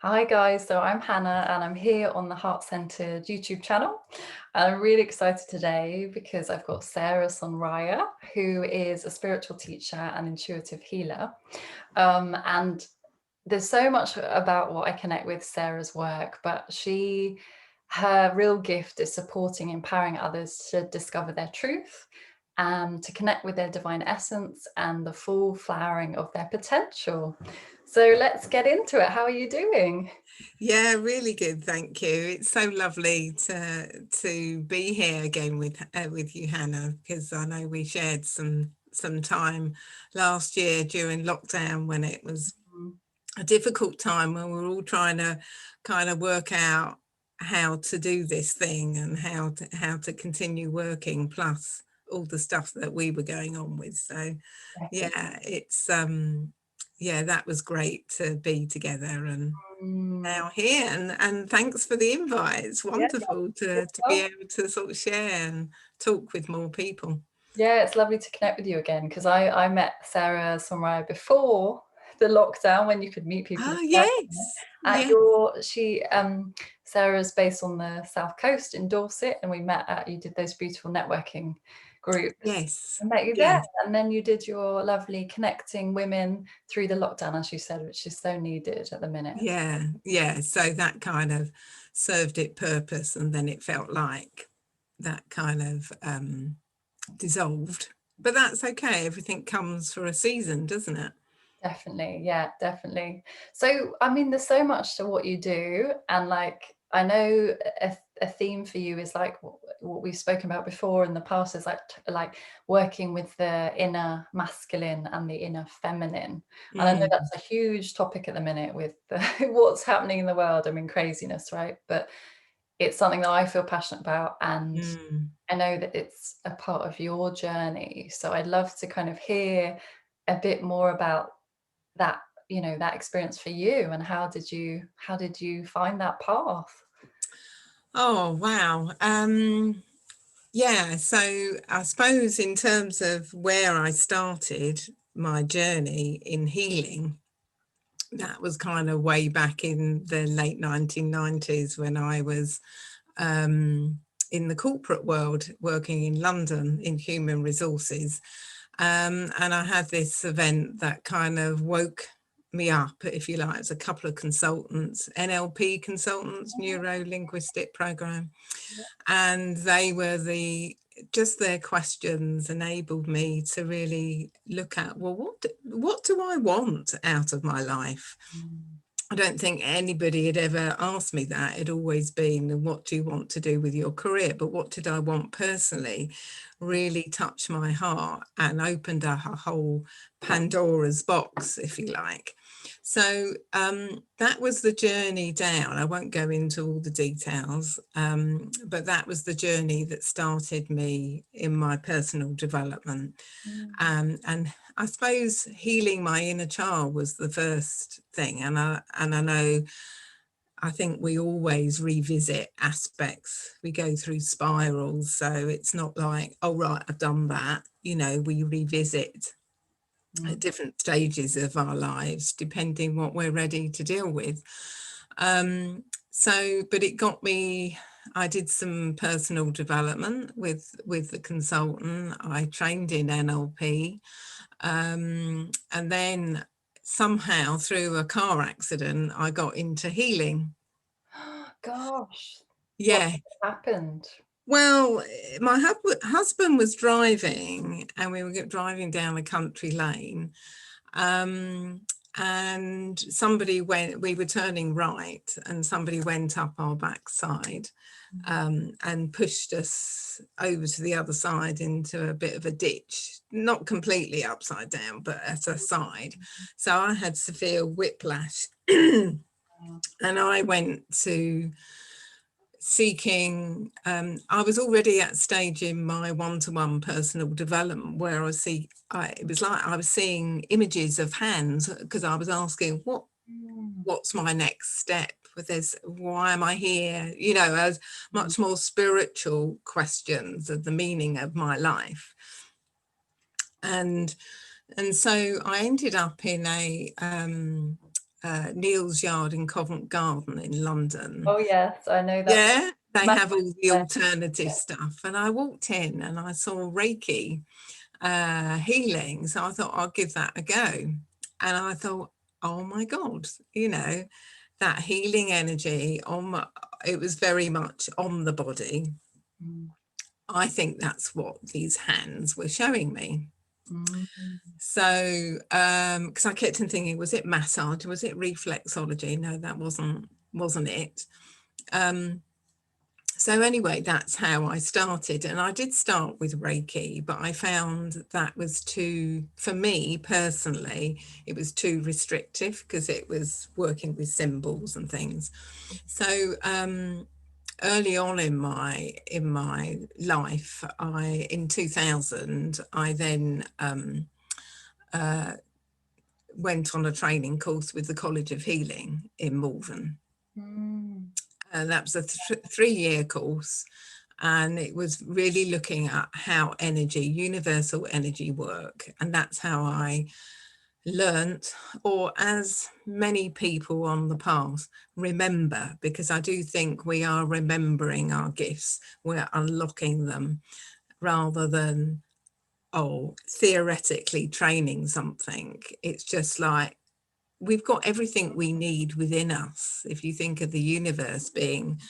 Hi guys, so I'm Hannah and I'm here on the Heart Centered YouTube channel. And I'm really excited today because I've got Sarah Sonraya, who is a spiritual teacher and intuitive healer. And there's so much about what I connect with Sarah's work, but her real gift is supporting, empowering others to discover their truth and to connect with their divine essence and the full flowering of their potential. So let's get into it. How are you doing? Yeah, really good, thank you. It's so lovely to be here again with you, Hannah, because I know we shared some time last year during lockdown when it was a difficult time when we were all trying to kind of work out how to do this thing and how to continue working, plus all the stuff that we were going on with. So yeah, it's yeah, that was great to be together and Mm, now here, and thanks for the invite. It's yeah, wonderful to be well, able to sort of share and talk with more people. yeah, it's lovely to connect with you again because I met Sarah Sonraya before the lockdown when you could meet people in Oh person yes, at yeah, your Sarah's based on the South Coast in Dorset, and we met at you did those beautiful networking groups. yes, I met you there, yes, and then you did your lovely connecting women through the lockdown, as you said, which is so needed at the minute. yeah, yeah. So that kind of served its purpose, and then it felt like that kind of dissolved. But that's okay. Everything comes for a season, doesn't it? Definitely. Yeah, definitely. So, I mean, there's so much to what you do. And like, I know a theme for you is like what we've spoken about before in the past is like working with the inner masculine and the inner feminine. And I know Mm, that's a huge topic at the minute with what's happening in the world. I mean, craziness, right? But it's something that I feel passionate about. And mm. I know that it's a part of your journey. So I'd love to kind of hear a bit more about that, that experience for you, and how did you find that path? Oh wow. Yeah, so I suppose in terms of where I started my journey in healing, that was kind of way back in the late 1990s when I was um, in the corporate world working in London in human resources. And I had this event that kind of woke me up, if you like. It's a couple of consultants, NLP consultants, neuro linguistic program, and they were just their questions enabled me to really look at, well, what do I want out of my life? Mm, I don't think anybody had ever asked me that. It'd always been, what do you want to do with your career? But what did I want personally really touched my heart and opened a whole Pandora's box, if you like. So that was the journey down. I won't go into all the details, but that was the journey that started me in my personal development. mm, And I suppose healing my inner child was the first thing. And I know, I think we always revisit aspects. We go through spirals. So it's not like, oh, right, I've done that. We revisit at mm. different stages of our lives, depending what we're ready to deal with. But it got me. I did some personal development with the consultant. I trained in NLP, and then somehow through a car accident, I got into healing. Gosh, what Yeah. happened? Well, my husband was driving, and we were driving down a country lane. Um, and we were turning right, and somebody went up our backside and pushed us over to the other side into a bit of a ditch, not completely upside down, but at a side. So I had severe whiplash. Mm, And I went to seeking, I was already at stage in my one-to-one personal development where it was like I was seeing images of hands, because I was asking, mm, what's my next step with this? Why am I here? As mm, much more spiritual questions of the meaning of my life. And so I ended up in Neil's Yard in Covent Garden in London. Oh yes, I know that. Yeah, they Massive have all the place. alternative stuff. And I walked in and I saw Reiki healing. So I thought I'll give that a go. And I thought, oh my God, you know, that healing energy it was very much on the body. Mm, I think that's what these hands were showing me. mm, So, because I kept on thinking, was it massage? Was it reflexology? No, that wasn't it. So anyway, that's how I started. And I did start with Reiki, but I found that was too, for me personally, it was too restrictive because it was working with symbols and things. So early on in my life, in 2000, I then went on a training course with the College of Healing in Malvern. mm, That was a 3-year course, and it was really looking at how universal energy work. And that's how I learnt, or as many people on the path remember, because I do think we are remembering our gifts, we're unlocking them, rather than theoretically training something. It's just like we've got everything we need within us. If you think of the universe being,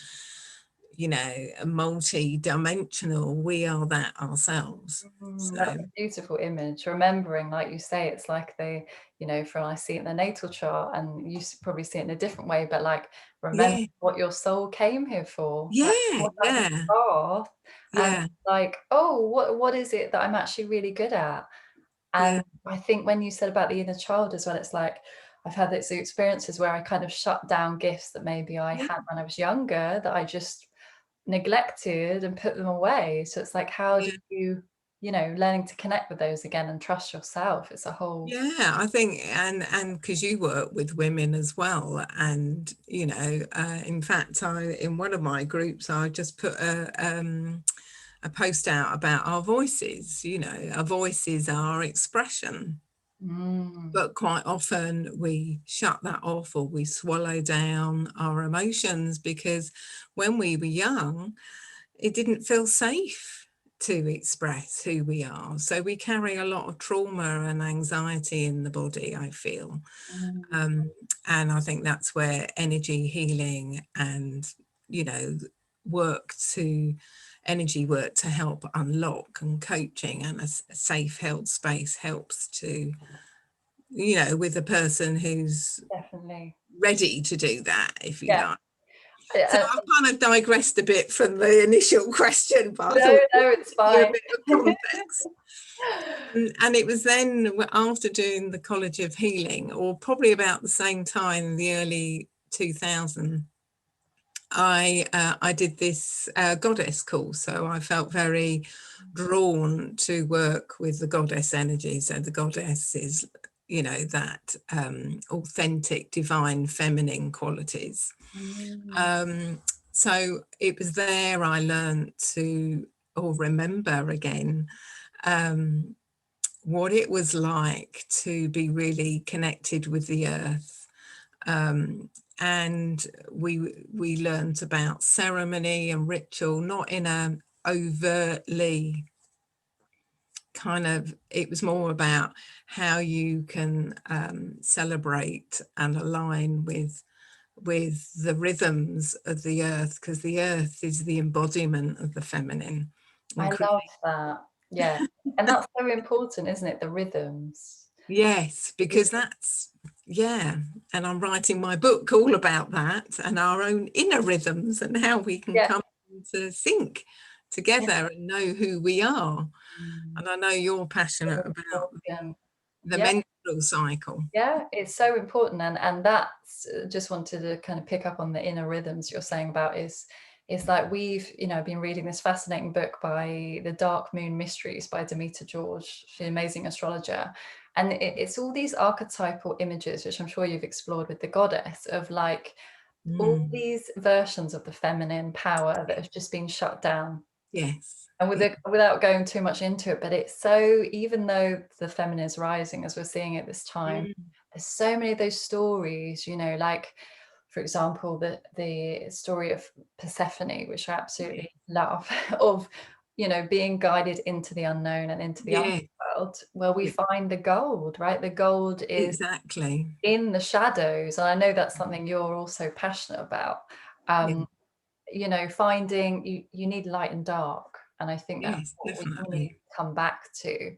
you know, a multi-dimensional, we are that ourselves. That's So a beautiful image. Remembering, like you say, it's like from I see it in the natal chart, and probably see it in a different way, but like remember yeah, what your soul came here for, like yeah, what that was yeah, path, and yeah, like, oh, what is it that I'm actually really good at? yeah, And I think when you said about the inner child as well, it's like I've had these experiences where I kind of shut down gifts that maybe I yeah, had when I was younger that I just neglected and put them away. So it's like, how do yeah. learning to connect with those again and trust yourself? It's a whole. Yeah, I think, and because you work with women as well, and you know, in fact, in one of my groups, I just put a post out about our voices. You know, our voices are expression, Mm, but quite often we shut that off, or we swallow down our emotions, because when we were young, it didn't feel safe to express who we are. So we carry a lot of trauma and anxiety in the body, I feel. mm, And I think that's where energy healing and, you know, energy work to help unlock, and coaching and a safe held space helps to, you know, with a person who's definitely. ready to do that, if you Yeah. like. So Uh, I've kind of digressed a bit from the initial question, but I no, thought no, it's give you a fine. bit of context. And it was then after doing the College of Healing, or probably about the same time in the early 2000s, I did this goddess course. So I felt very drawn to work with the goddess energy. So the goddess is, you know, that authentic, divine, feminine qualities. Mm, So it was there I learned to, or remember again, what it was like to be really connected with the earth. And we learned about ceremony and ritual, not in a overtly kind of, it was more about how you can celebrate and align with the rhythms of the earth, because the earth is the embodiment of the feminine. I And love that. Yeah. And that's so important, isn't it? The rhythms. yes, because that's, yeah, and I'm writing my book all about that, and our own inner rhythms, and how we can Yeah. come to sync Yeah. together and know who we are. Mm, And I know you're so passionate about important. the Yeah. menstrual cycle. Yeah, it's so important, and that's just wanted to kind of pick up on the inner rhythms you're saying about is like we've been reading this fascinating book by The Dark Moon Mysteries by Demeter George, she's an amazing astrologer, and it's all these archetypal images which I'm sure you've explored with the goddess of like all Mm, these versions of the feminine power that have just been shut down. Yes. And without going too much into it, but it's so, even though the feminine is rising as we're seeing it this time, Mm, there's so many of those stories, you know, like for example, the story of Persephone, which I yeah. absolutely love, of, you know, being guided into the unknown and into the Yeah. underworld, where we Yeah. find the gold, right? The gold is Exactly. in the shadows. And I know that's something you're also passionate about. Yeah. Um, you know, finding you need light and dark. And I think that's Yes, what we all need definitely. to come back to.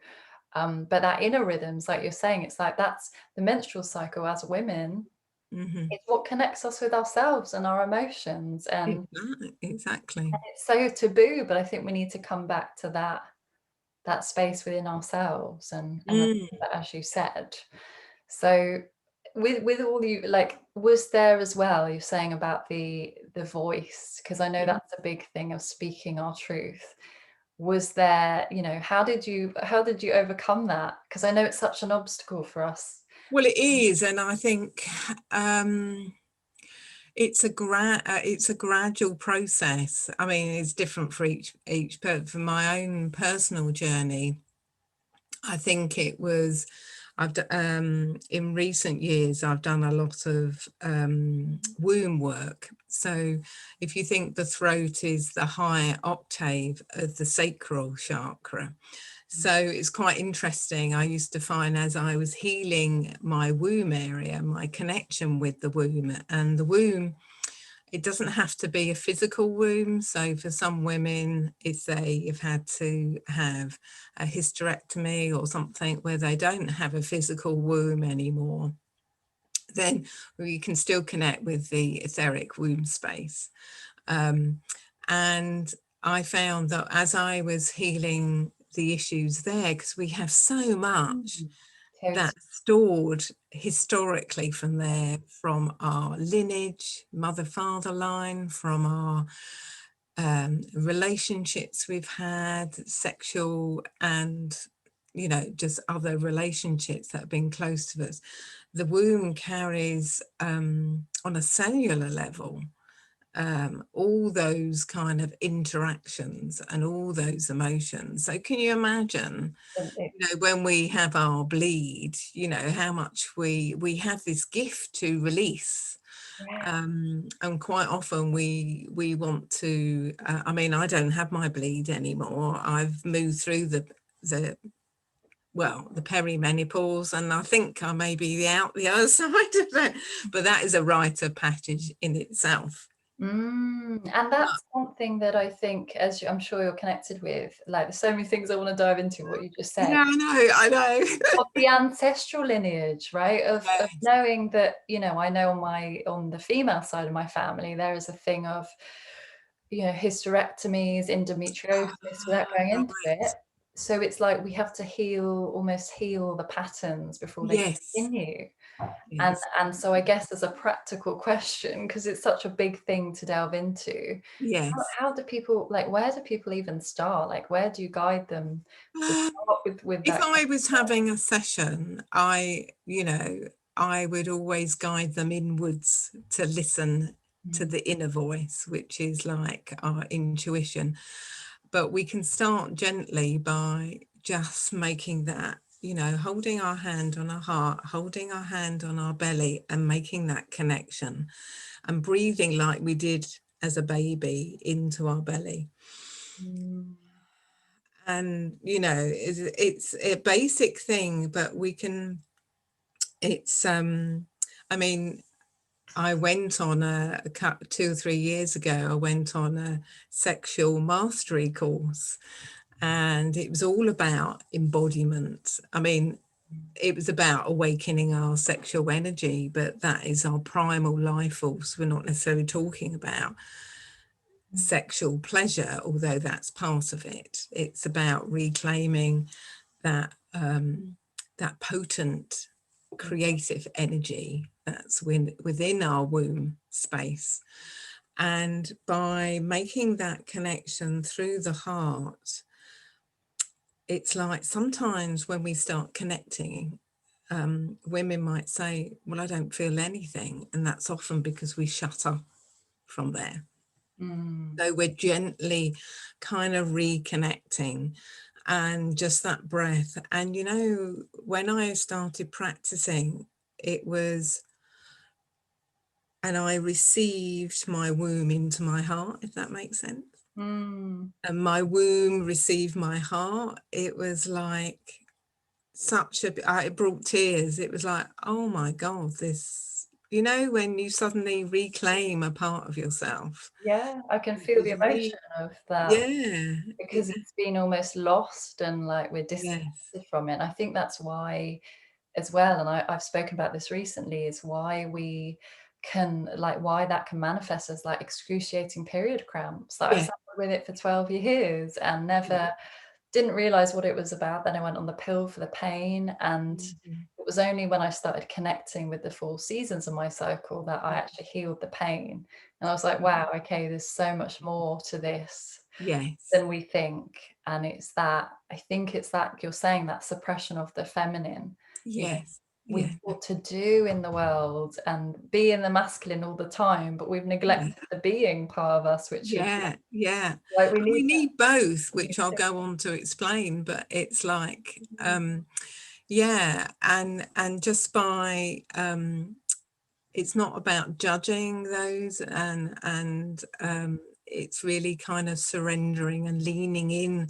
But that inner rhythms, like you're saying, it's like that's the menstrual cycle as women. Hmm. It's what connects us with ourselves and our emotions. And Exactly. Exactly. it's so taboo, but I think we need to come back to that space within ourselves and Mm, as you said. So with all you, like, was there as well, you're saying about the voice, because I know mhm. that's a big thing of speaking our truth. Was there, you know, how did you overcome that? Because I know it's such an obstacle for us. Well, it is, and I think it's a gradual process. I mean, it's different for each, but for my own personal journey, I think it was. In recent years, I've done a lot of womb work. So, if you think the throat is the higher octave of the sacral chakra, so it's quite interesting. I used to find as I was healing my womb area, my connection with the womb, and the womb, it doesn't have to be a physical womb. So for some women, if they have had to have a hysterectomy or something where they don't have a physical womb anymore, then we can still connect with the etheric womb space. And I found that as I was healing the issues there, because we have so much Mm. Totally. that's stored historically from there, from our lineage, mother father line, from our relationships we've had, sexual and, you know, just other relationships that have been close to us. The womb carries on a cellular level all those kind of interactions and all those emotions. So can you imagine, you know, when we have our bleed, you know, how much we have this gift to release. Yeah. And quite often we want to I mean, I don't have my bleed anymore. I've moved through the well, the perimenopause, and I think I may be out the other side of it, but that is a rite of passage in itself. And But that's something that I think, as I'm sure you're connected with, like there's so many things I want to dive into what you just said, yeah, I know. of the ancestral lineage, right? Of Yes. knowing that, you know, I know on the female side of my family, there is a thing of, you know, hysterectomies, endometriosis, without Ah, going into it. right. So it's like we have to almost heal the patterns before they Yes, continue. And yes, and so I guess as a practical question, because it's such a big thing to delve into, yes. how do people, like, where do people even start? Like, where do you guide them to Uh, start with if that? I was having a session, you know, I would always guide them inwards to listen to Mm, the inner voice, which is like our intuition. But we can start gently by just making that, you know, holding our hand on our heart, holding our hand on our belly, and making that connection and breathing like we did as a baby into our belly. mm, And you know, it's a basic thing, but we can, it's I mean, I went on 2 or 3 years ago, I went on a sexual mastery course, and it was all about embodiment. I mean, it was about awakening our sexual energy, but that is our primal life force. We're not necessarily talking about mm, sexual pleasure, although that's part of it. It's about reclaiming that that potent creative energy that's within our womb space. And by making that connection through the heart, it's like sometimes when we start connecting, women might say, well, I don't feel anything. And that's often because we shut up from there. Mm. So we're gently kind of reconnecting, and just that breath. And you know, when I started practicing, it was, and I received my womb into my heart, if that makes sense. Mm. And my womb received my heart. It was like such a, it brought tears. It was like, oh my God, this, you know, when you suddenly reclaim a part of yourself. Yeah, I can It feel was the really, emotion of that yeah, because yeah, it's been almost lost and like we're yes, disconnected from it. And I think that's why as well, and I've spoken about this recently, is why we can like why that can manifest as like excruciating period cramps. Like I've yeah, suffered with it for 12 years and yeah. never didn't realize what it was about. Then I went on the pill for the pain, and Mhm. it was only when I started connecting with the 4 seasons of my cycle that I actually healed the pain. And I was like, wow, okay, there's so much more to this Yes, than we think. And it's that, I think it's that you're saying, that suppression of the feminine. You know, yes, we've yeah, got to do in the world and be in the masculine all the time, but we've yeah, neglected the being part of us, which is yeah, yeah. like we And we need need both, which I'll that. go on to explain, but it's like, yeah, and just by it's not about judging those, and it's really kind of surrendering and leaning in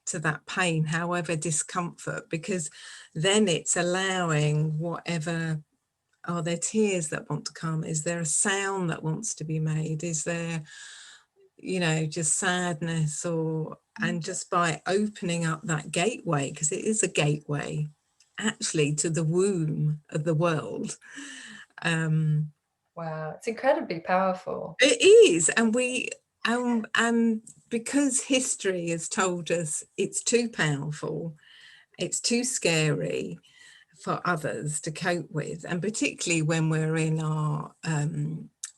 to that pain, however discomfort, because then it's allowing whatever. Are there tears that want to come? Is there a sound that wants to be made? Is there, you know, just sadness, or, and just by opening up that gateway, because it is a gateway actually to the womb of the world. um Wow, it's incredibly powerful. it is, and and because history has told us it's too powerful, it's too scary for others to cope with, and particularly when we're in our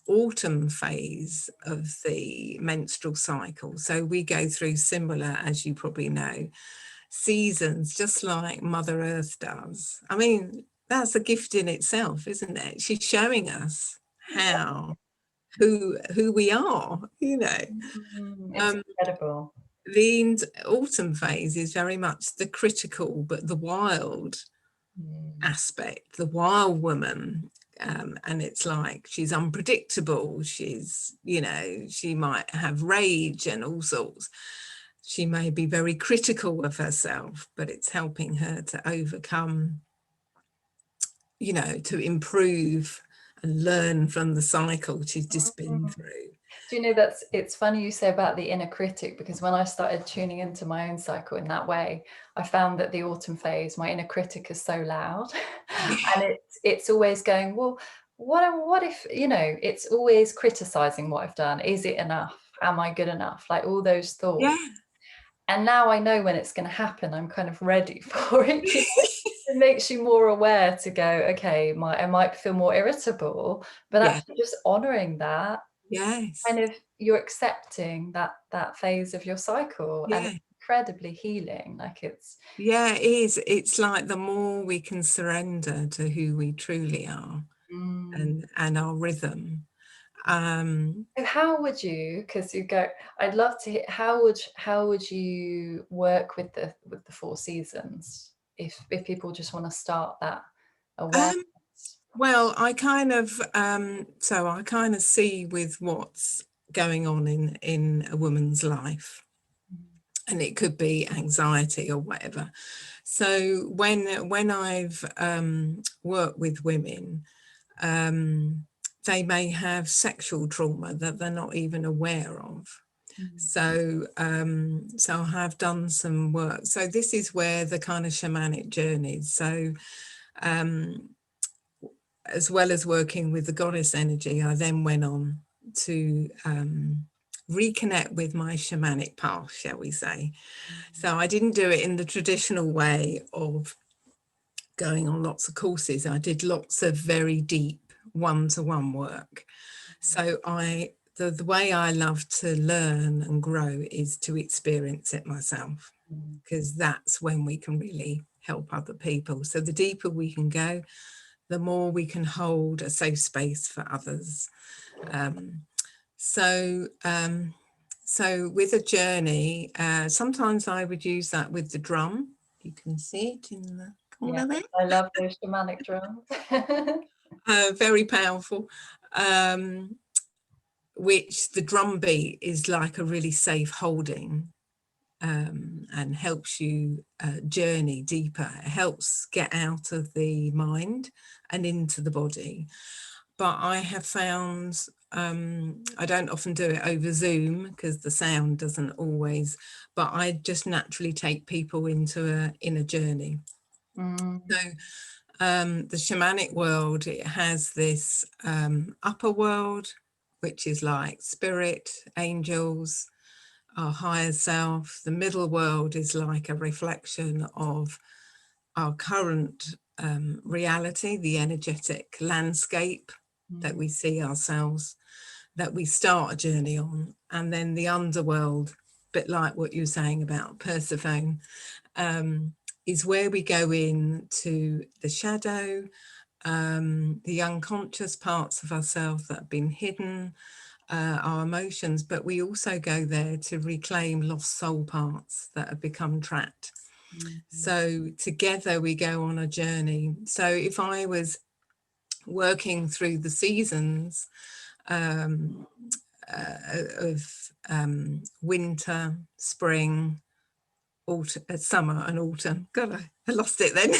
autumn phase of the menstrual cycle. So we go through similar, as you probably know, seasons, just like Mother Earth does. I mean, that's a gift in itself, isn't it? She's showing us how, who we are, you know. It's Um, incredible. the autumn phase is very much the critical, but the wild Mm. aspect, the wild woman. And it's like she's unpredictable. She's, you know, she might have rage and all sorts. She may be very critical of herself, but it's helping her to overcome, you know, to improve and learn from the cycle she's just been Mm. through. Do you know, that's it's funny you say about the inner critic, because when I started tuning into my own cycle in that way, I found that the autumn phase, my inner critic is so loud. Yeah, And it's always going, well, what if, you know, it's always criticizing what I've done. Is it enough? Am I good enough? Like all those yeah. thoughts. And now I know when it's going to happen, I'm kind of ready for it. It makes you more aware to go, okay, I might feel more irritable, but Yeah, actually just honoring that, yes, kind of you're accepting that phase of your cycle, and yeah. it's incredibly healing. Like it's Yeah, it is. It's like the more we can surrender to who we truly are, mm. and our rhythm. Um, So how would you, because you go, I'd love to hear, how would you work with the 4 seasons if people just want to start that awareness? um, well, I kind of so I kind of see with what's going on in a woman's life, and it could be anxiety or whatever. So when I've worked with women, um, they may have sexual trauma that they're not even aware of. Mm. So I have done some work. So this is where the kind of shamanic journeys. So um, as well as working with the goddess energy, I then went on to reconnect with my shamanic path, shall we say. So I didn't do it in the traditional way of going on lots of courses. I did lots of very deep one-to-one work. So the way I love to learn and grow is to experience it myself, Mm. because that's when we can really help other people. So the deeper we can go, the more we can hold a safe space for others. Um, So so with a journey, sometimes I would use that with the drum. You can see it in the Yeah, corner there. I love those shamanic drums. Very powerful. Which the drum beat is like a really safe holding, and helps you journey deeper. It helps get out of the mind and into the body. But I have found, I don't often do it over Zoom because the sound doesn't always, but I just naturally take people into a inner journey. So the shamanic world, it has this upper world, which is like spirit, angels, our higher self. The middle world is like a reflection of our current reality, the energetic landscape that we see ourselves, that we start a journey on. And then the underworld, a bit like what you were saying about Persephone, is where we go into the shadow, the unconscious parts of ourselves that have been hidden, our emotions, but we also go there to reclaim lost soul parts that have become trapped. So together we go on a journey. So if I was working through the seasons of winter, spring, autumn, summer and autumn, God, I lost it then.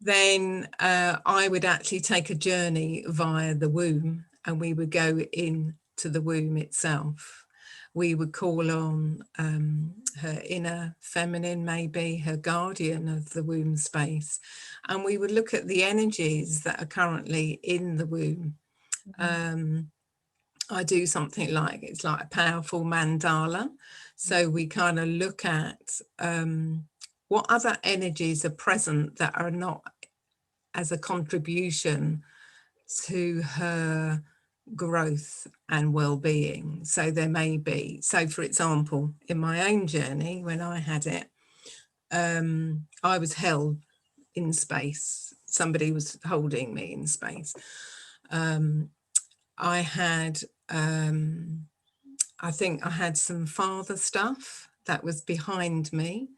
Then I would actually take a journey via the womb, and we would go into the womb itself. We would call on her inner feminine, maybe her guardian of the womb space, and we would look at the energies that are currently in the womb. I do something like, it's like a powerful mandala. So we kind of look at what other energies are present that are not as a contribution to her growth and well-being. So there may be, so for example, in my own journey, when I had it, I was held in space. Somebody was holding me in space. I had, I think I had some father stuff that was behind me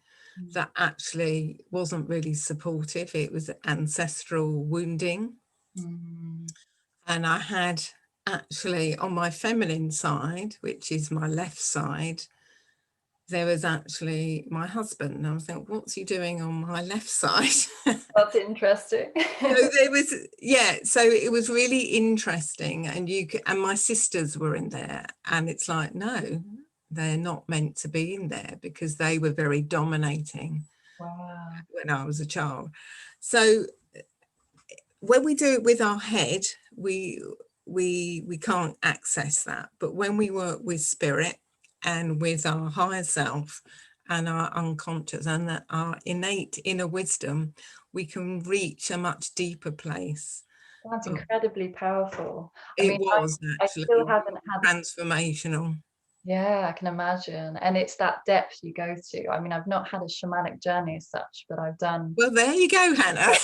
that actually wasn't really supportive. It was ancestral wounding. And I had actually on my feminine side, which is my left side, there was actually my husband. And I was thinking, what's he doing on my left side? That's interesting. So there was, yeah, so it was really interesting. And and my sisters were in there, and it's like, no, they're not meant to be in there because they were very dominating. Wow. When I was a child. So when we do it with our head, we can't access that. But when we work with spirit and with our higher self and our unconscious and our innate inner wisdom, we can reach a much deeper place. That's incredibly powerful. I It mean, was I still actually haven't had. transformational. Yeah, I can imagine. And it's that depth you go to. I mean, I've not had a shamanic journey as such, but I've done. Well, there you go, Hannah.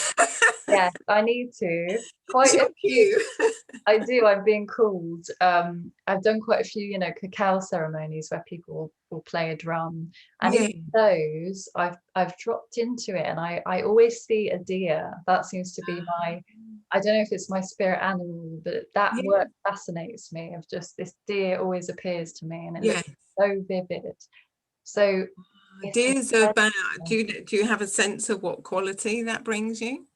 Yes, I need to. It's Quite your a few. cue. I do. I'm being called. I've done quite a few, cacao ceremonies where people will play a drum, and Yeah. even those, I've dropped into it, and I always see a deer. That seems to be my. I don't know if it's my spirit animal, but that Yeah. work fascinates me. Of just this deer always appears to me, and it Yeah. looks so vivid. So it's Deers are about, incredible. do you have a sense of what quality that brings you?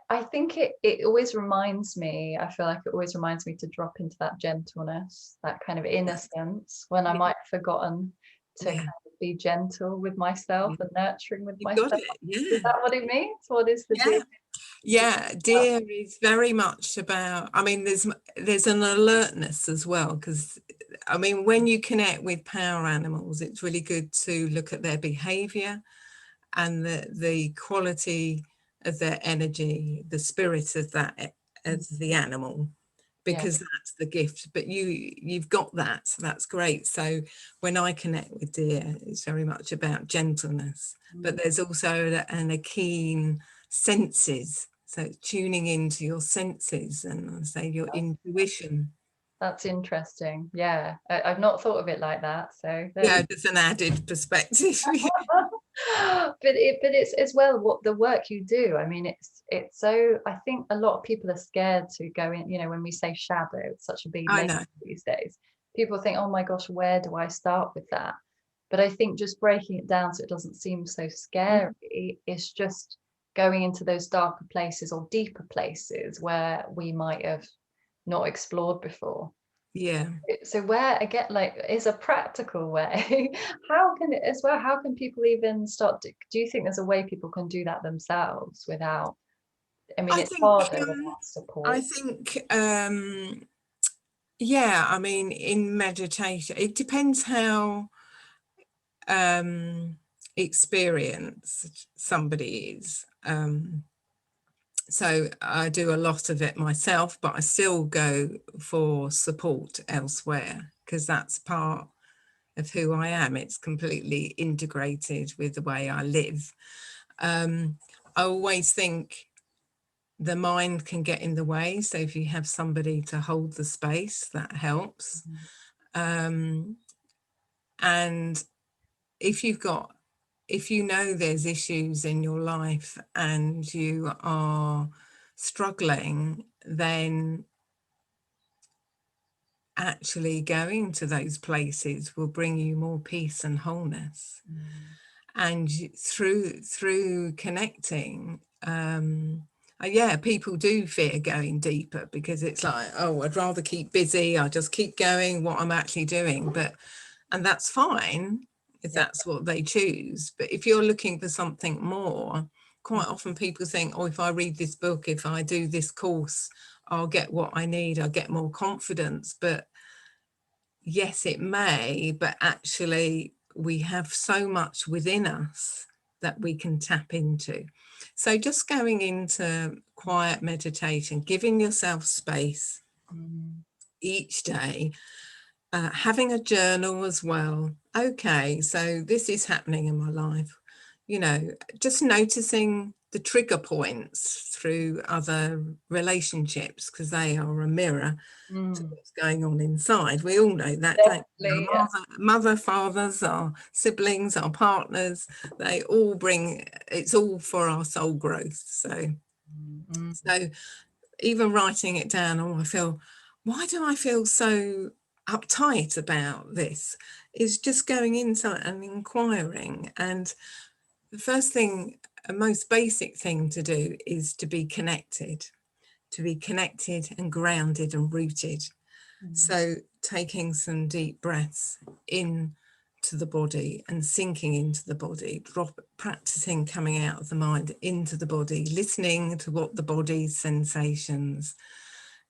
I think it always reminds me, I feel like it always reminds me to drop into that gentleness, that kind of innocence when I Yeah. might have forgotten to Yeah. kind of be gentle with myself Yeah. and nurturing with You've got myself. it. Is Yeah. that what it means? What is the Yeah. deal? Yeah. Deer is very much about, I mean, there's an alertness as well, because I mean, when you connect with power animals, it's really good to look at their behavior and the quality of their energy, the spirit of that, of the animal, Yeah. because that's the gift. But you've got that, so that's great. So when I connect with deer, it's very much about gentleness, but there's also a keen senses. So it's tuning into your senses and I say your intuition. That's interesting. Yeah, I've not thought of it like that. So there Yeah, we just an added perspective. but it's as well what the work you do. I mean, it's so, I think a lot of people are scared to go in, you know, when we say shadow, it's such a big I label know. these days. People think, oh my gosh, where do I start with that? But I think just breaking it down so it doesn't seem so scary is just going into those darker places or deeper places where we might have not explored before. Yeah. So where again, like, is a practical way, how can it as well, how can people even start to, do you think there's a way people can do that themselves without, I mean, I it's think harder without I support. think yeah, I mean in meditation it depends how experienced somebody is. So I do a lot of it myself, but I still go for support elsewhere because that's part of who I am. It's completely integrated with the way I live. I always think the mind can get in the way. So if you have somebody to hold the space, that helps. Um, and if you've got, if you know there's issues in your life and you are struggling, then actually going to those places will bring you more peace and wholeness. And through connecting, yeah, people do fear going deeper because it's like, oh, I'd rather keep busy, I'll just keep going what I'm actually doing. And that's fine if Yeah. that's what they choose. But if you're looking for something more, quite often people think, oh, if I read this book, if I do this course, I'll get what I need, I'll get more confidence. But yes, it may, but actually we have so much within us that we can tap into. So just going into quiet meditation, giving yourself space each day, having a journal as well. Okay, so this is happening in my life. You know, just noticing the trigger points through other relationships because they are a mirror to what's going on inside. We all know that, don't we? Definitely, Our mother, fathers, our siblings, our partners, they all bring, it's all for our soul growth. So even writing it down, oh, I feel, why do I feel so uptight about this? Is just going inside and inquiring. And the first thing, a most basic thing to do is to be connected and grounded and rooted. So taking some deep breaths in to the body and sinking into the body, practicing coming out of the mind into the body, listening to what the body's sensations,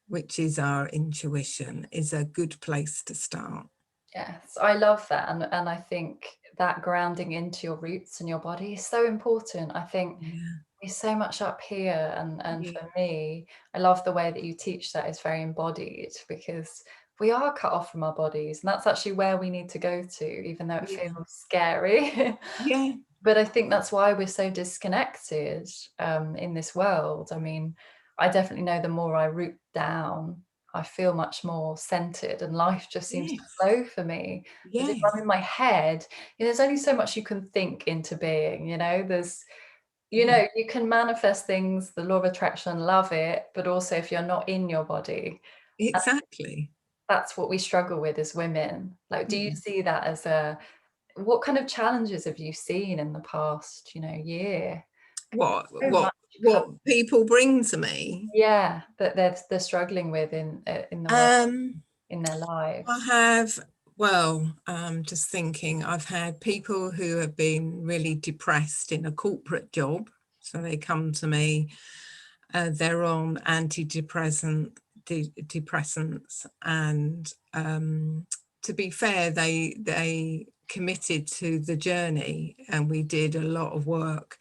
which is our intuition, is a good place to start. yes, I love that, and I think that grounding into your roots and your body is so important. I think Yeah, we're so much up here, and yeah, for me, I love the way that you teach that. It's very embodied because we are cut off from our bodies, and that's actually where we need to go to, even though it feels yeah, scary. yeah. But I think that's why we're so disconnected in this world. I mean, I definitely know the more I root down, I feel much more centered, and life just seems to Yes, flow for me. Because if I'm yes, in my head, you know, there's only so much you can think into being, you know, you yeah, know, you can manifest things, the law of attraction, love it, but also if you're not in your body, and exactly. that's what we struggle with as women. Like, do you Mm. see that as a, what kind of challenges have you seen in the past, you know, year? What So what much what people bring to me. yeah, that they're struggling with in the world, Um, in their I lives. have, well, just thinking, I've had people who have been really depressed in a corporate job. So they come to me, they're on depressants, and to be fair, they committed to the journey, and we did a lot of work.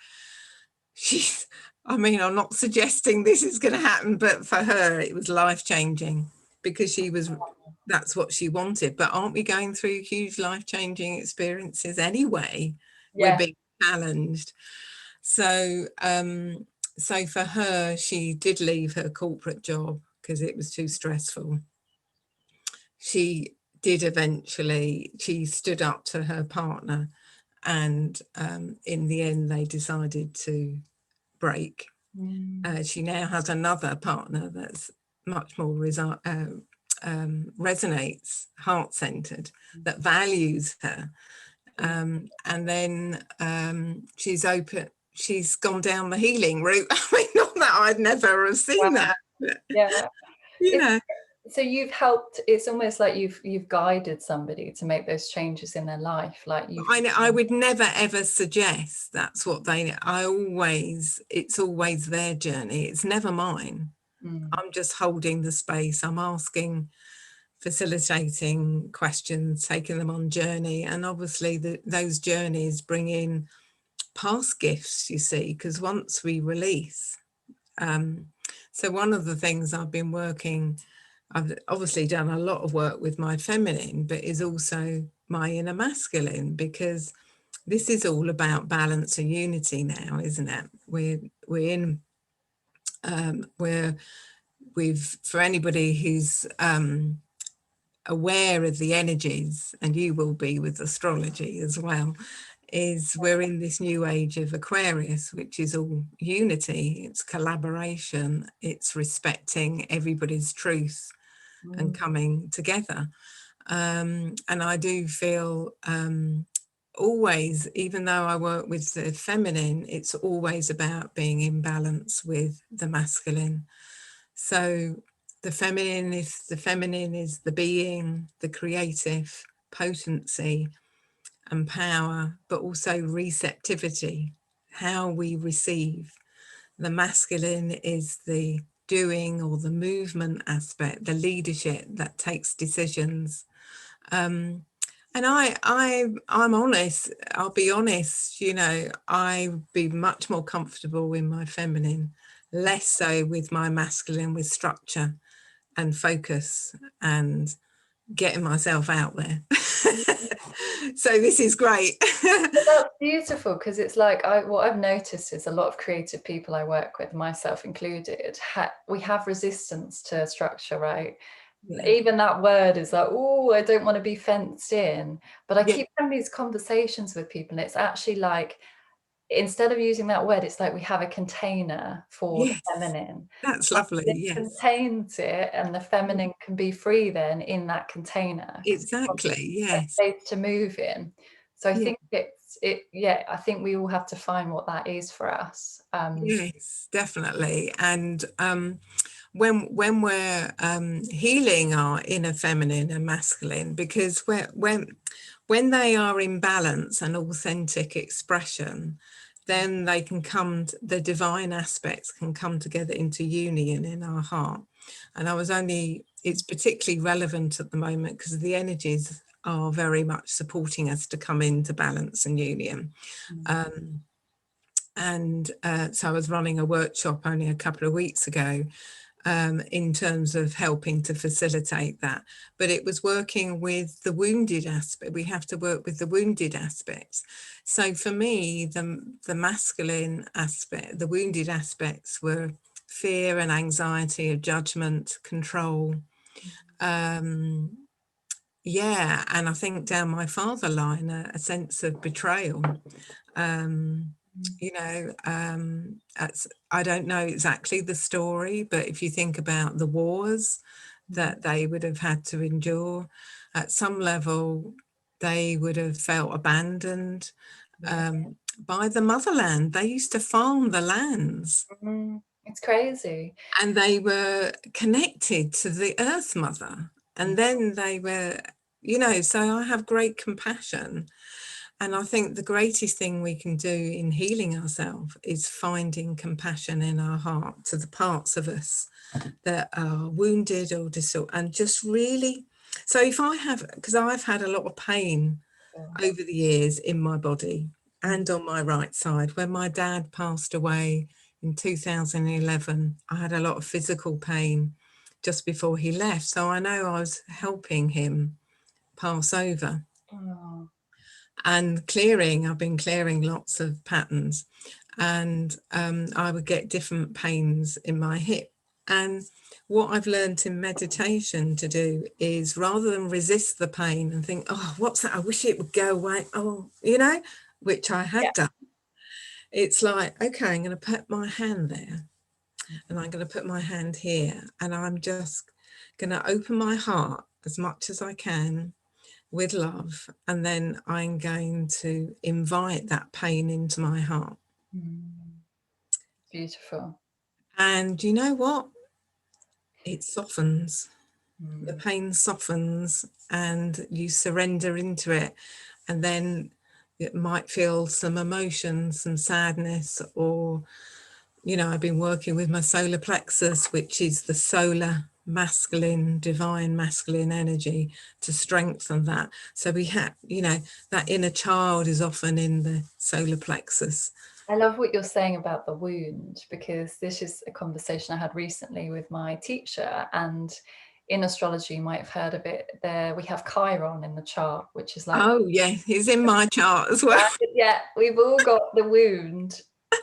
She's, I mean, I'm not suggesting this is going to happen, but for her, it was life changing because that's what she wanted. But aren't we going through huge life changing experiences anyway? We're Yeah. being challenged. So So for her, she did leave her corporate job because it was too stressful. She did eventually, she stood up to her partner, and in the end they decided to break. She now has another partner that's much more resonates, heart-centered, that values her. And then she's gone down the healing route. I mean, not that I'd never have seen Wow. that, but, Yeah. you know. So you've helped, it's almost like you've guided somebody to make those changes in their life. Like I would never ever suggest that's what it's always their journey. It's never mine. I'm just holding the space. I'm asking, facilitating questions, taking them on journey. And obviously those journeys bring in past gifts, you see, because once we release. So one of the things I've obviously done a lot of work with my feminine, but is also my inner masculine, because this is all about balance and unity now, isn't it? For anybody who's aware of the energies, and you will be with astrology as well, is we're in this new age of Aquarius, which is all unity, it's collaboration, it's respecting everybody's truth and coming together. And I do feel always, even though I work with the feminine, it's always about being in balance with the masculine. So the feminine is the being, the creative potency and power, but also receptivity, how we receive. The masculine is the doing or the movement aspect, the leadership that takes decisions. And I'm honest, I'll be honest, I'd be much more comfortable in my feminine, less so with my masculine, with structure and focus and getting myself out there. So this is great. That's beautiful, because it's like what I've noticed is a lot of creative people I work with, myself included, we have resistance to structure, right? Yeah. Even that word is like, oh, I don't want to be fenced in. But I keep having these conversations with people, and it's actually like, instead of using that word, it's like we have a container for the feminine. That's lovely. It Yes, contains it, and the feminine can be free then in that container, because exactly. a Yes, space to move in. So I think I think we all have to find what that is for us. yes, definitely. And when we're healing our inner feminine and masculine, because when they are in balance and authentic expression, then they can the divine aspects can come together into union in our heart. And it's particularly relevant at the moment because the energies are very much supporting us to come into balance and union. So I was running a workshop only a couple of weeks ago in terms of helping to facilitate that. But it was working with the wounded aspect. We have to work with the wounded aspects. So for me, the masculine aspect, the wounded aspects were fear and anxiety of judgment, control. And I think down my father line, a sense of betrayal. I don't know exactly the story, but if you think about the wars that they would have had to endure, at some level, they would have felt abandoned by the motherland. They used to farm the lands. It's crazy. And they were connected to the Earth Mother. And then they were, so I have great compassion. And I think the greatest thing we can do in healing ourselves is finding compassion in our heart to the parts of us that are wounded or and just really. So because I've had a lot of pain over the years in my body and on my right side. When my dad passed away in 2011, I had a lot of physical pain just before he left. So I know I was helping him pass over. And I've been clearing lots of patterns. and I would get different pains in my hip. And what I've learned in meditation to do is, rather than resist the pain and think, oh, what's that? I wish it would go away. Oh, which I Yeah. had done. It's like, okay, I'm going to put my hand there, and I'm going to put my hand here, and I'm just going to open my heart as much as I can with love, and then I'm going to invite that pain into my heart. Beautiful. And you know what? It softens. The pain softens, and you surrender into it. And then it might feel some emotion, some sadness, or, I've been working with my solar plexus, which is the solar masculine, divine masculine energy, to strengthen that. So we have, that inner child is often in the solar plexus. I love what you're saying about the wound, because this is a conversation I had recently with my teacher, and in astrology, you might have heard of it. There we have Chiron in the chart, which is like, oh yeah, he's in my chart as well. yeah, we've all got the wound.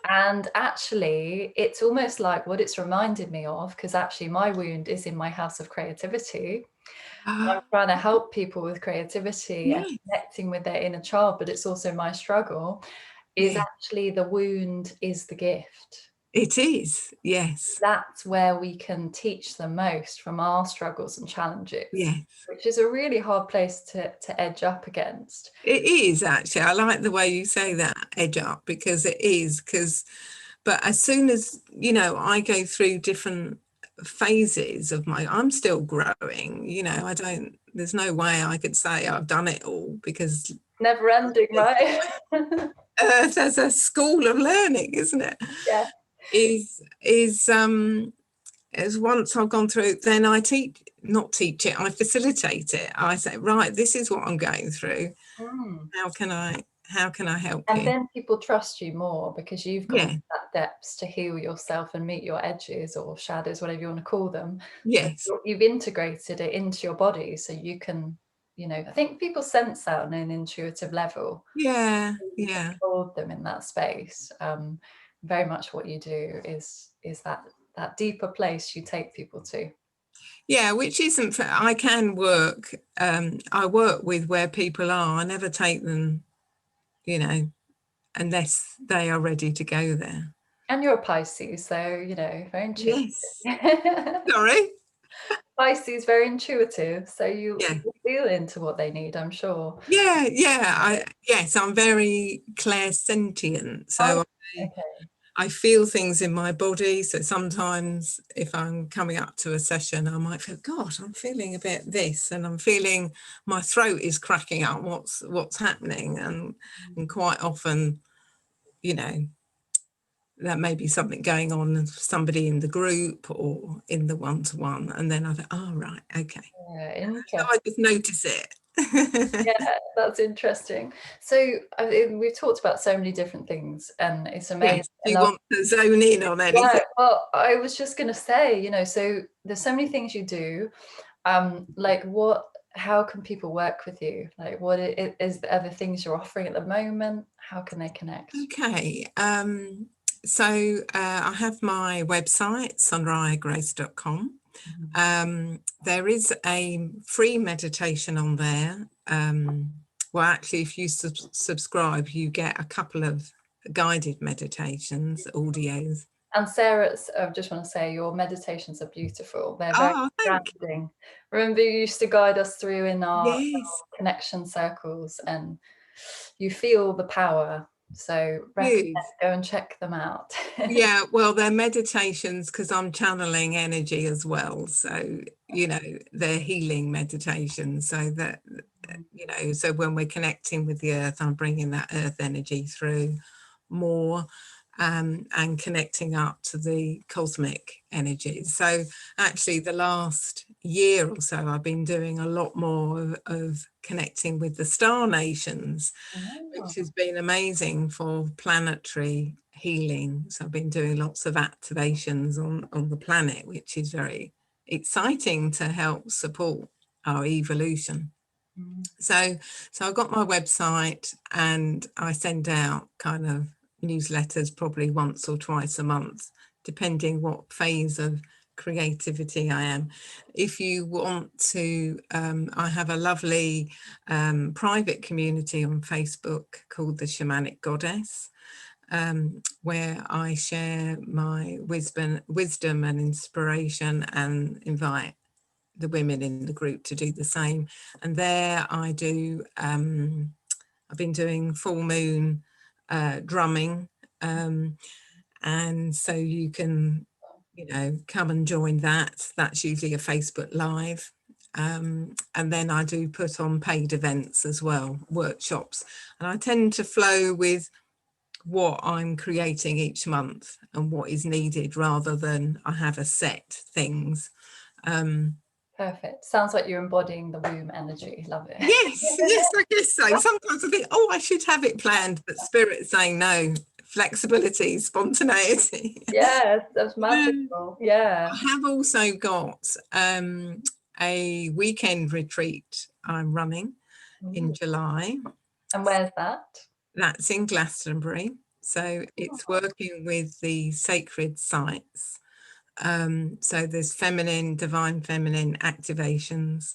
And actually, it's almost like what it's reminded me of, because actually my wound is in my house of creativity. I'm trying to help people with creativity and Yes. connecting with their inner child, but it's also my struggle. Is Yeah, actually the wound is the gift. it is. Yes. That's where we can teach the most from our struggles and challenges, Yes. which is a really hard place to edge up against. It is, actually. I like the way you say that, edge up, because it is. But as soon as, I go through different phases of I'm still growing, there's no way I could say I've done it all, because Never ending, right? Earth as a school of learning, isn't it? Yeah. As once I've gone through, then I not teach it, I facilitate it. I say, right, this is what I'm going through. How can I help And you? then people trust you more, because you've gone Yeah. to that depths to heal yourself and meet your edges or shadows, whatever you want to call them. Yes. So you've integrated it into your body, so you can, I think people sense that on an intuitive level. Yeah. You Yeah. hold them in that space. Very much what you do is that deeper place you take people to. Yeah, which isn't fair. I can work. I work with where people are. I never take them, unless they are ready to go there. And you're a Pisces, so very intuitive. Yes. Sorry. Pisces, very intuitive, so you Yeah. feel into what they need, I'm sure. Yeah. Yeah. Yes, I'm very clairsentient. So Okay. I feel things in my body. So sometimes if I'm coming up to a session, I might feel, God, I'm feeling a bit this, and I'm feeling my throat is cracking up. What's happening? And quite often, there may be something going on with somebody in the group or in the one-to-one. And then I think, oh, right, okay. Yeah, So interesting. I just notice it. Yeah, that's interesting. So we've talked about so many different things, and it's amazing. Yes, do you want to zone in on anything? Yeah, well, I was just going to say, so there's so many things you do. Like how can people work with you? Like what is the other things you're offering at the moment? How can they connect? Okay. So I have my website, sonrayagrace.com. There is a free meditation on there. Well, actually, if you subscribe, you get a couple of guided meditations, audios. And Sarah, I just want to say your meditations are beautiful. They're very grounding. Remember, you used to guide us through in our connection circles, and you feel the power. So recommend, go and check them out. Yeah, well, they're meditations because I'm channeling energy as well. So, they're healing meditations. So that, so when we're connecting with the earth, I'm bringing that earth energy through more, and connecting up to the cosmic energies. So actually the last year or so, I've been doing a lot more of connecting with the star nations, which has been amazing for planetary healing. So I've been doing lots of activations on the planet, which is very exciting to help support our evolution. So I've got my website, and I send out kind of newsletters probably once or twice a month, depending what phase of creativity I am. If you want to, I have a lovely private community on Facebook called the Shamanic Goddess, where I share my wisdom and inspiration, and invite the women in the group to do the same. And there I do, I've been doing full moon drumming, and so you can, you know, come and join that. That's usually a Facebook Live. And then I do put on paid events as well, workshops, and I tend to flow with what I'm creating each month and what is needed, rather than I have a set things. Perfect. Sounds like you're embodying the womb energy. Love it. Yes, I guess so. Sometimes I think, oh, I should have it planned, but spirit's saying no. Flexibility, spontaneity. Yes, that's magical. Yeah. I have also got a weekend retreat I'm running in July. And where's that? That's in Glastonbury. So it's working with the sacred sites. So there's divine feminine activations.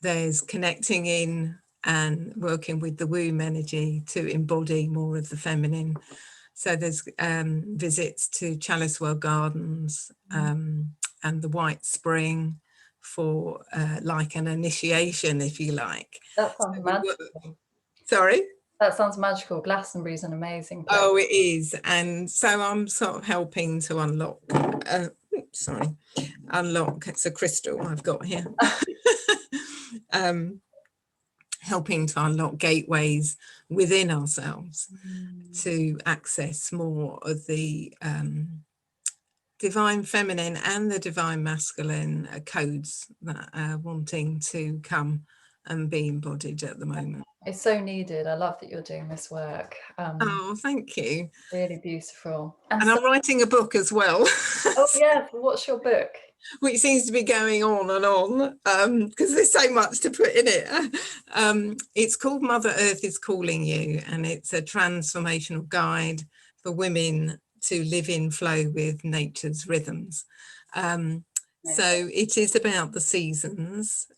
There's connecting in and working with the womb energy to embody more of the feminine. So there's visits to Chalice Well Gardens and the White Spring for like an initiation, if you like. That sounds magical. Sorry? That sounds magical. Glastonbury is an amazing place. Oh, it is. And so I'm sort of helping to unlock, it's a crystal I've got here. Helping to unlock gateways within ourselves to access more of the divine feminine and the divine masculine codes that are wanting to come and be embodied at the moment. It's so needed. I love that you're doing this work. Oh, thank you. Really beautiful. And I'm writing a book as well. Oh, yes. What's your book? Which seems to be going on and on, because there's so much to put in it. It's called Mother Earth is Calling You, and it's a transformational guide for women to live in flow with nature's rhythms. So it is about the seasons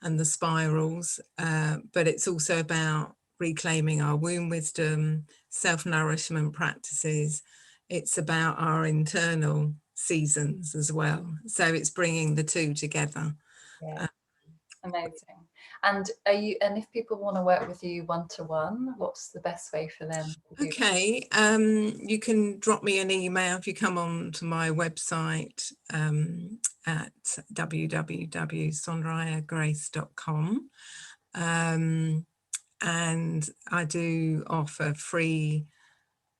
and the spirals, but it's also about reclaiming our womb wisdom, self-nourishment practices. It's about our internal seasons as well. So it's bringing the two together. Yeah. Amazing. And if people want to work with you one-to-one, what's the best way for them to do Okay, you can drop me an email if you come on to my website at www.sonrayagrace.com, and I do offer free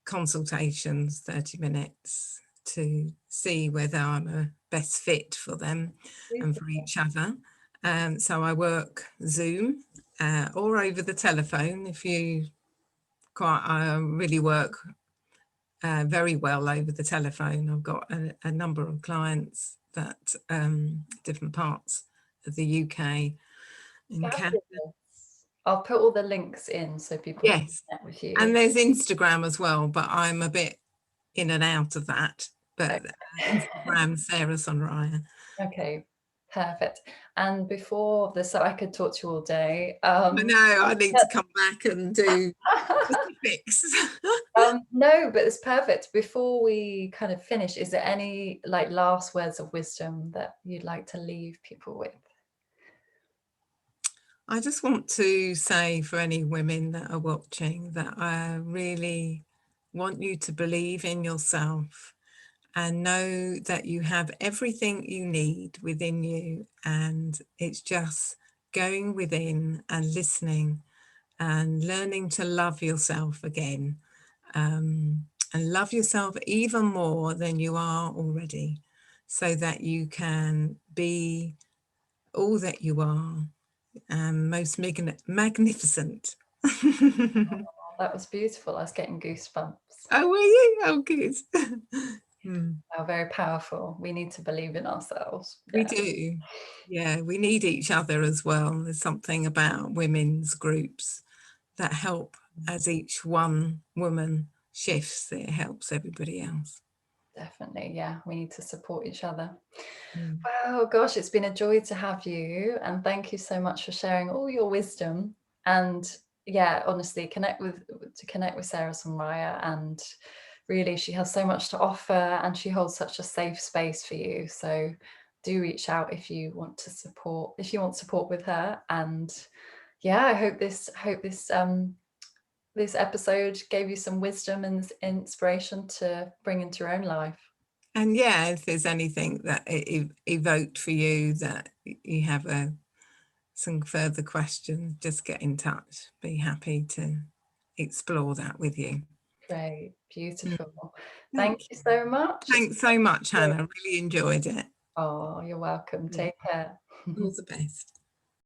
consultations, 30 minutes, to see whether I'm a best fit for them and for each other. So I work Zoom or over the telephone. I really work very well over the telephone. I've got a number of clients that different parts of the UK and Canada. I'll put all the links in so people can connect with you. And there's Instagram as well, but I'm a bit in and out of that. But Instagram, Sarah Sonraya. Okay, perfect. And before this, so I could talk to you all day. I know, I need to come back and do specifics. No, but it's perfect. Before we kind of finish, is there any like last words of wisdom that you'd like to leave people with? I just want to say, for any women that are watching, that I really want you to believe in yourself and know that you have everything you need within you, and it's just going within and listening and learning to love yourself again, and love yourself even more than you are already, so that you can be all that you are, and most magnificent. Oh, that was beautiful. I was getting goosebumps. Oh, were you? Oh, good. Oh, very powerful. We need to believe in ourselves. We do. Yeah, we need each other as well. There's something about women's groups that help as each one woman shifts, it helps everybody else. Definitely, yeah, we need to support each other. Mm. Wow, gosh, it's been a joy to have you, and thank you so much for sharing all your wisdom. And yeah, honestly, connect with Sarah Sonraya, and really, she has so much to offer, and she holds such a safe space for you. So do reach out if you want support with her. And yeah, I hope this episode gave you some wisdom and inspiration to bring into your own life. And yeah, if there's anything that it evoked for you, that you have some further questions, just get in touch. Be happy to explore that with you. Great, Mm. beautiful. Thank Thank you you. so much. It's Thanks so much, been Hannah. Really enjoyed it. Oh, you're welcome. Mm. Take care. All the best.